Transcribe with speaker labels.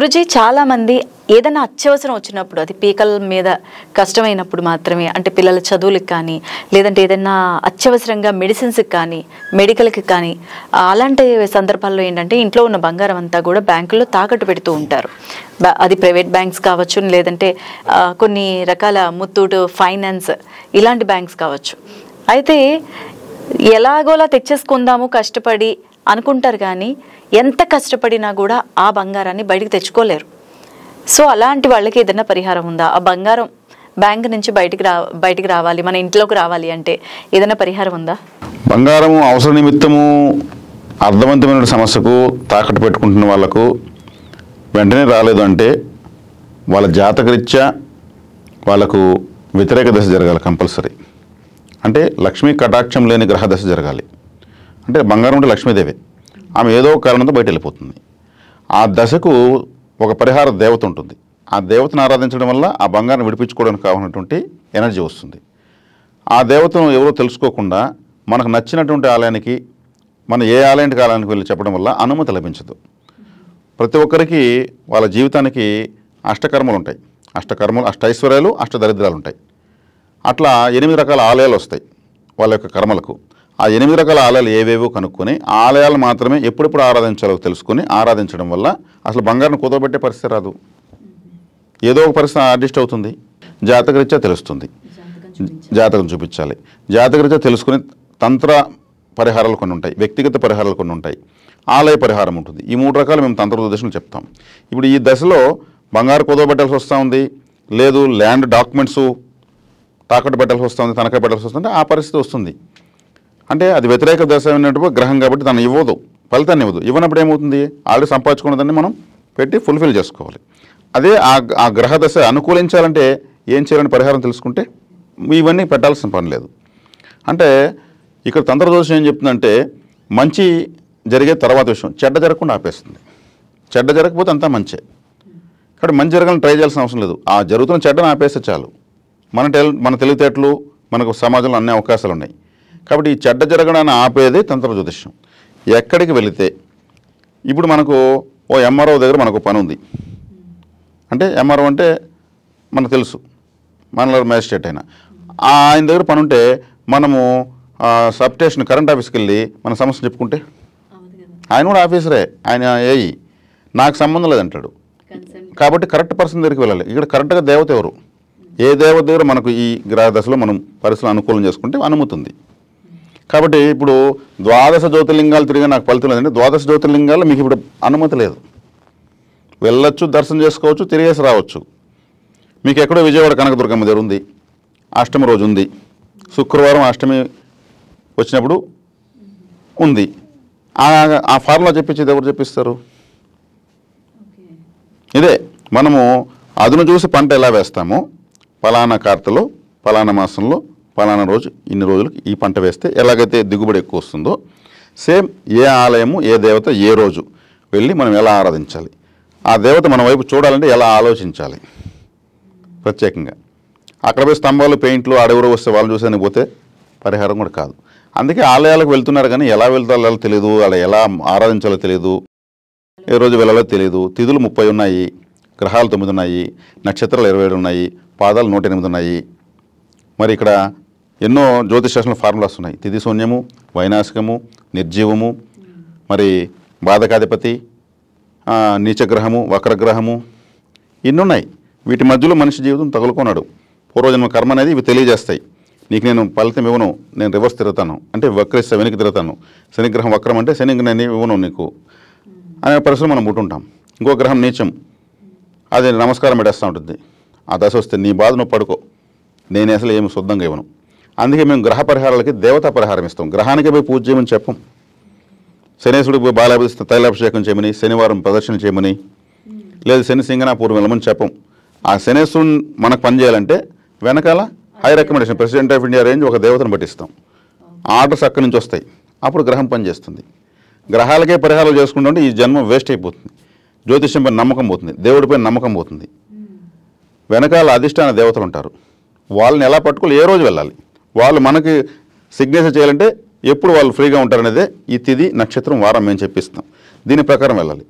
Speaker 1: గురుజీ చాలామంది ఏదైనా అత్యవసరం వచ్చినప్పుడు అది పీకల మీద కష్టమైనప్పుడు మాత్రమే, అంటే పిల్లల చదువులకు కానీ లేదంటే ఏదైనా అత్యవసరంగా మెడిసిన్స్కి కానీ మెడికల్కి కానీ అలాంటి సందర్భాల్లో ఏంటంటే ఇంట్లో ఉన్న బంగారం అంతా కూడా బ్యాంకుల్లో తాకట్టు పెడుతూ ఉంటారు. అది ప్రైవేట్ బ్యాంక్స్ కావచ్చు, లేదంటే కొన్ని రకాల ముత్తూట్ ఫైనాన్స్ ఇలాంటి బ్యాంక్స్ కావచ్చు. అయితే ఎలాగోలా తెచ్చేసుకుందాము కష్టపడి అనుకుంటారు, కానీ ఎంత కష్టపడినా కూడా ఆ బంగారాన్ని బయటికి తెచ్చుకోలేరు. సో అలాంటి వాళ్ళకి ఏదైనా పరిహారం ఉందా? ఆ బంగారం బ్యాంక్ నుంచి బయటికి రావాలి, మన ఇంట్లోకి రావాలి అంటే ఏదైనా పరిహారం ఉందా?
Speaker 2: బంగారం అవసర నిమిత్తము అర్థవంతమైన సమస్యకు తాకట్టు పెట్టుకుంటున్న వాళ్ళకు వెంటనే రాలేదు అంటే వాళ్ళ జాతకరీత్యా వాళ్ళకు వ్యతిరేక దశ జరగాలి కంపల్సరీ. అంటే లక్ష్మీ కటాక్షం లేని గ్రహ దశ జరగాలి. అంటే బంగారం అంటే లక్ష్మీదేవి, ఆమె ఏదో కారణంతో బయట వెళ్ళిపోతుంది. ఆ దశకు ఒక పరిహార దేవత ఉంటుంది. ఆ దేవతను ఆరాధించడం వల్ల ఆ బంగారం విడిపించుకోవడానికి కావాల్సినటువంటి ఎనర్జీ వస్తుంది. ఆ దేవతను ఎవరో తెలుసుకోకుండా మనకు నచ్చినటువంటి ఆలయానికి, మన ఏ ఆలయానికి వెళ్ళి చెప్పడం వల్ల అనుమతి లభించదు. ప్రతి ఒక్కరికి వాళ్ళ జీవితానికి అష్టకర్మలు ఉంటాయి. అష్టైశ్వర్యాలు, అష్టదరిద్రాలు ఉంటాయి. అట్లా 8 రకాల ఆలయాలు వస్తాయి వాళ్ళ యొక్క కర్మలకు. ఆ 8 రకాల ఆలయాలు ఏవేవో కనుక్కొని ఆ ఆలయాలు మాత్రమే ఎప్పుడెప్పుడు ఆరాధించాలో తెలుసుకొని ఆరాధించడం వల్ల అసలు బంగారం కుదవబెట్టే పరిస్థితి రాదు. ఏదో ఒక పరిస్థితి అడ్జస్ట్ అవుతుంది. జాతకరీత్యా తెలుస్తుంది, జాతకం చూపించాలి. జాతకరీత్యా తెలుసుకుని తంత్ర పరిహారాలు కొన్ని ఉంటాయి, వ్యక్తిగత పరిహారాలు కొన్ని ఉంటాయి, ఆలయ పరిహారం ఉంటుంది. ఈ 3 రకాలు మేము తంత్ర దశలు చెప్తాం. ఇప్పుడు ఈ దశలో బంగారు కుదవబెట్టాల్సి వస్తూ ఉంది, లేదు ల్యాండ్ డాక్యుమెంట్స్ తాకట్టు పెట్టాల్సి వస్తుంది, తనఖా పెట్టాల్సి వస్తుంది, ఆ పరిస్థితి వస్తుంది. అంటే అది వ్యతిరేక దశ అయినటువంటి గ్రహం కాబట్టి తను ఇవ్వదు, ఫలితాన్ని ఇవ్వదు. ఇవ్వనప్పుడు ఏమవుతుంది, ఆల్రెడీ సంపాదించుకున్నదాన్ని మనం పెట్టి ఫుల్ఫిల్ చేసుకోవాలి. అదే ఆ గ్రహ దశ అనుకూలించాలంటే ఏం చేయాలని పరిహారం తెలుసుకుంటే ఇవన్నీ పెట్టాల్సిన పని లేదు. అంటే ఇక్కడ తంత్రదోషం ఏం చెప్తుందంటే మంచి జరిగే తర్వాత విషయం చెడ్డ జరగకుండా ఆపేస్తుంది. చెడ్డ జరగకపోతే అంతా మంచే. కాబట్టి మంచి జరగాలని ట్రై చేయాల్సిన అవసరం లేదు. ఆ జరుగుతున్న చెడ్డను ఆపేస్తే చాలు. మన తెలివితేటలు, మనకు సమాజంలో అన్ని అవకాశాలు ఉన్నాయి. కాబట్టి ఈ చెడ్డ జరగడాన్ని ఆపేదే తంత్ర జ్యోతిష్యం. ఎక్కడికి వెళితే ఇప్పుడు మనకు ఓ ఎంఆర్ఓ దగ్గర మనకు పని ఉంది అంటే, ఎంఆర్ఓ అంటే మనకు తెలుసు, మన మ్యాజిస్ట్రేట్ అయినా ఆయన దగ్గర పని ఉంటే మనము సబ్ స్టేషన్ కరెంట్ ఆఫీస్కి వెళ్ళి మన సమస్య చెప్పుకుంటే ఆయన కూడా ఆఫీసరే, ఆయన ఏయి నాకు సంబంధం లేదంటాడు. కాబట్టి కరెక్ట్ పర్సన్ దగ్గరికి వెళ్ళాలి. ఇక్కడ కరెక్ట్గా దేవత ఎవరు, ఏ దేవత దగ్గర మనకు ఈ గ్రహ దశలో మనం పరిస్థితులు అనుకూలం చేసుకుంటే అనుమతుంది. కాబట్టి ఇప్పుడు 12 జ్యోతిర్లింగాలు తిరిగి నాకు ఫలితం లేదంటే 12 జ్యోతిర్లింగాలు మీకు ఇప్పుడు అనుమతి లేదు. వెళ్ళొచ్చు, దర్శనం చేసుకోవచ్చు, తిరిగేసి రావచ్చు. మీకు ఎక్కడో విజయవాడ కనకదుర్గమ్మ దగ్గర ఉంది, అష్టమి రోజు ఉంది, శుక్రవారం అష్టమి వచ్చినప్పుడు ఉంది. ఆ ఫార్ములా చెప్పించేది ఎవరు చెప్పిస్తారు? ఇదే మనము అదును చూసి పంట ఎలా వేస్తామో, పలానా కార్తెలో పలానా మాసంలో పలానా రోజు ఇన్ని రోజులకి ఈ పంట వేస్తే ఎలాగైతే దిగుబడి ఎక్కువ వస్తుందో, సేమ్ ఏ ఆలయము ఏ దేవత ఏ రోజు వెళ్ళి మనం ఎలా ఆరాధించాలి, ఆ దేవత మన వైపు చూడాలంటే ఎలా ఆలోచించాలి ప్రత్యేకంగా. అక్కడ పోయి స్తంభాలు, పెయింట్లు, ఆడెవరో వస్తే వాళ్ళు చూసేందుకు పోతే పరిహారం కూడా కాదు. అందుకే ఆలయాలకు వెళ్తున్నారు, కానీ ఎలా వెళ్తారో తెలియదు, అలా ఎలా ఆరాధించాలో తెలియదు, ఏ రోజు వెళ్ళాలో తెలియదు. తిథులు 30 ఉన్నాయి, గ్రహాలు 9 ఉన్నాయి, నక్షత్రాలు 27 ఉన్నాయి, పాదాలు 108 ఉన్నాయి. మరి ఇక్కడ ఎన్నో జ్యోతిషాస్త్ర ఫార్ములాస్ ఉన్నాయి. తిథి శూన్యము, వైనాశికము, నిర్జీవము, మరి బాధకాధిపతి, నీచగ్రహము, వక్రగ్రహము, ఇన్ని ఉన్నాయి. వీటి మధ్యలో మనిషి జీవితం తగులుకున్నాడు. పూర్వజన్మ కర్మ అనేది ఇవి తెలియజేస్తాయి. నీకు నేను ఫలితం ఇవ్వను, నేను రివర్స్ తిరుగుతాను అంటే వక్రిస్తా, వెనక్కి తిరుగుతాను. శనిగ్రహం వక్రం అంటే శని నేను ఇవ్వను నీకు అనే పరిస్థితులు మనం పుట్టుంటాం. ఇంకో గ్రహం నీచం, అది నమస్కారం పెట్టేస్తూ ఉంటుంది. ఆ దశ వస్తే నీ బాధ నువ్వు పడుకో, నేను అసలు ఏమి శుద్ధంగా ఇవ్వను. అందుకే మేము గ్రహ పరిహారాలకి దేవతా పరిహారం ఇస్తాం. గ్రహానికి పోయి పూజ చేయమని చెప్పం. శనేశ్వరుడికి పోయి బాలాభిషేకం, తైలాభిషేకం చేయమని, శనివారం ప్రదర్శన చేయమని, లేదు శని సింగనాపూర్వం వెళ్ళమని చెప్పం. ఆ శనేశ్వరుని మనకు పనిచేయాలంటే వెనకాల high recommendation, president of India range ఒక దేవతను పట్టిస్తాం. ఆర్డర్స్ అక్కడి నుంచి వస్తాయి, అప్పుడు గ్రహం పనిచేస్తుంది. గ్రహాలకే పరిహారాలు చేసుకుంటుంటే ఈ జన్మ వేస్ట్ అయిపోతుంది. జ్యోతిష్యం పైన నమ్మకం పోతుంది, దేవుడిపైన నమ్మకం పోతుంది. వెనకాల అధిష్టాన దేవతలు ఉంటారు, వాళ్ళని ఎలా పట్టుకోవాలి, ఏ రోజు వెళ్ళాలి, వాళ్ళు మనకి సిగ్నేచర్ చేయాలంటే ఎప్పుడు వాళ్ళు ఫ్రీగా ఉంటారనేదే ఈ తిథి, నక్షత్రం, వారం మేము చెప్పిస్తాం. దీని ప్రకారం వెళ్ళాలి.